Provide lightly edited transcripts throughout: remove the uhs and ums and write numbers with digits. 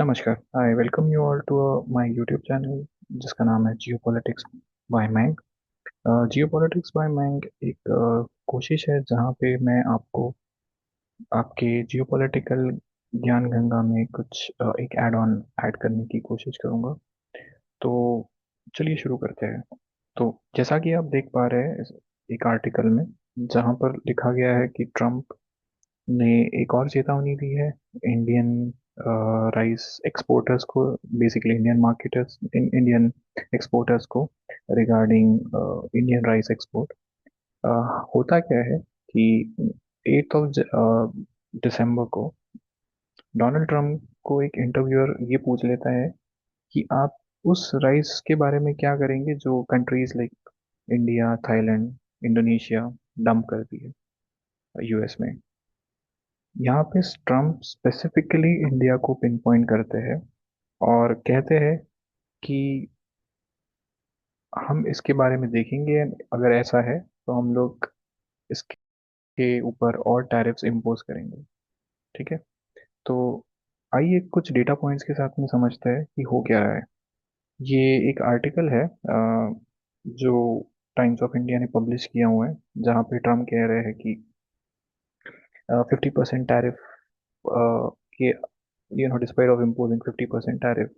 नमस्कार। I welcome you all to my YouTube channel जिसका नाम है जियो पॉलिटिक्स बाय मैंग। जियो पॉलिटिक्स बाय मैंग एक कोशिश है जहाँ पे मैं आपको आपके जियो पॉलिटिकल ज्ञान गंगा में कुछ एक ऐड ऑन ऐड करने की कोशिश करूँगा। तो चलिए शुरू करते हैं। तो जैसा कि आप देख पा रहे हैं एक आर्टिकल में जहाँ पर लिखा गया है कि ट्रम्प ने एक और चेतावनी दी है इंडियन राइस एक्सपोर्टर्स को, basically Indian marketers, Indian exporters को रिगार्डिंग इंडियन राइस एक्सपोर्ट। होता क्या है कि 8 दिसंबर को डोनाल्ड ट्रम्प को एक इंटरव्यूअर ये पूछ लेता है कि आप उस राइस के बारे में क्या करेंगे जो countries like India, Thailand, Indonesia dump करती है यूएस में। यहाँ पे ट्रम्प स्पेसिफिकली इंडिया को पिन पॉइंट करते हैं और कहते हैं कि हम इसके बारे में देखेंगे, अगर ऐसा है तो हम लोग इसके ऊपर और टैरिफ्स इम्पोज करेंगे। ठीक है। तो आइए कुछ डेटा पॉइंट्स के साथ में समझते हैं कि हो क्या रहा है। ये एक आर्टिकल है जो टाइम्स ऑफ इंडिया ने पब्लिश किया हुआ है जहाँ पे ट्रम्प कह रहे हैं कि 50% टैरिफ के, despite of imposing 50% tariff,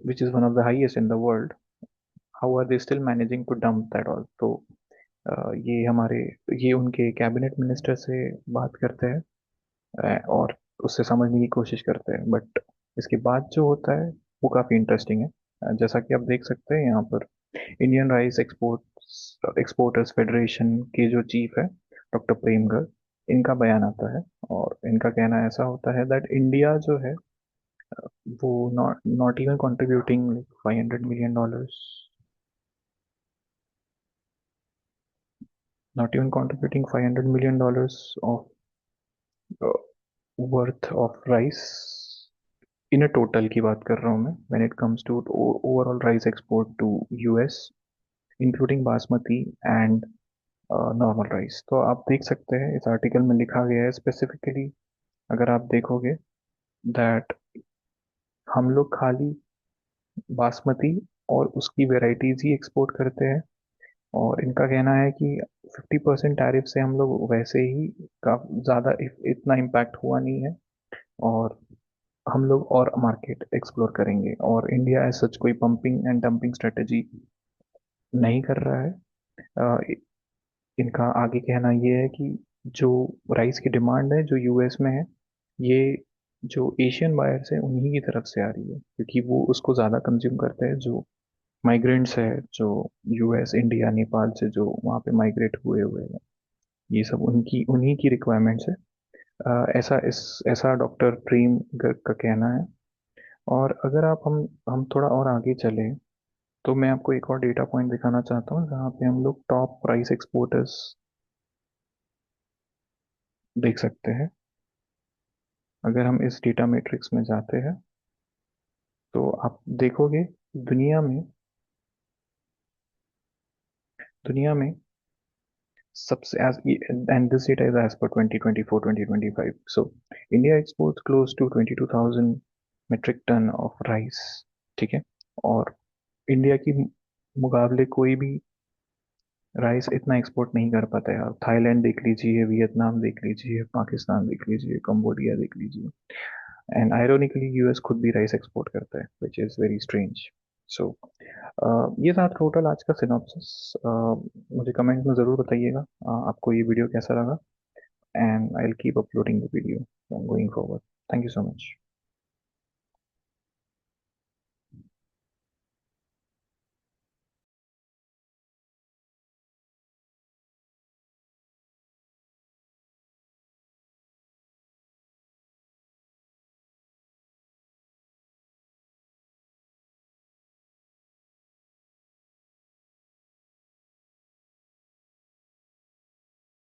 which is one of the highest in the world, how are they still managing to dump that all? तो ये हमारे ये उनके कैबिनेट मिनिस्टर से बात करते हैं और उससे समझने की कोशिश करते हैं, बट इसके बाद जो होता है वो काफ़ी इंटरेस्टिंग है। जैसा कि आप देख सकते हैं यहाँ पर इंडियन राइस एक्सपोर्टर्स फेडरेशन के जो चीफ है डॉक्टर प्रेम गर्ग, इनका बयान आता है और इनका कहना ऐसा होता है दैट इंडिया जो है वो not even contributing like $500 million, not even contributing $500 million of worth of rice in a total की बात कर रहा हूँ मैं, when it comes to overall rice export to US including basmati and normal rice. तो आप देख सकते हैं इस आर्टिकल में लिखा गया है स्पेसिफिकली, अगर आप देखोगे दैट हम लोग खाली बासमती और उसकी वेराइटीज ही एक्सपोर्ट करते हैं और इनका कहना है कि 50% टैरिफ से हम लोग वैसे ही का ज़्यादा इतना इम्पैक्ट हुआ नहीं है और हम लोग और मार्केट एक्सप्लोर करेंगे और इंडिया एज सच कोई पंपिंग एंड डंपिंग स्ट्रेटेजी नहीं कर रहा है। अ, इनका आगे कहना ये है कि जो राइस की डिमांड है जो यूएस में है, ये जो एशियन बायर्स है उन्हीं की तरफ से आ रही है क्योंकि वो उसको ज़्यादा कंज्यूम करते हैं। जो माइग्रेंट्स है जो यूएस, इंडिया, नेपाल से जो वहाँ पे माइग्रेट हुए हुए हैं, ये सब उनकी उन्हीं की रिक्वायरमेंट्स है। ऐसा डॉक्टर प्रेम गर्ग का कहना है। और अगर आप हम थोड़ा और आगे चलें तो मैं आपको एक और डेटा पॉइंट दिखाना चाहता हूँ जहाँ पे हम लोग टॉप प्राइस एक्सपोर्टर्स देख सकते हैं। अगर हम इस डेटा मैट्रिक्स में जाते हैं तो आप देखोगे दुनिया में दुनिया में सबसे as and this data is as per 2024-2025, so India exports close to 22,000 metric ton of rice। ठीक है। और इंडिया की मुकाबले कोई भी राइस इतना एक्सपोर्ट नहीं कर पाता है। आप थाईलैंड देख लीजिए, वियतनाम देख लीजिए, पाकिस्तान देख लीजिए, कंबोडिया देख लीजिए, एंड आयरोनिकली यूएस खुद भी राइस एक्सपोर्ट करता है, विच इज़ वेरी स्ट्रेंज। सो ये था टोटल आज का सिनॉप्सिस। मुझे कमेंट में ज़रूर बताइएगा आपको ये वीडियो कैसा लगा, and I will keep uploading the video going forward. Thank you so much.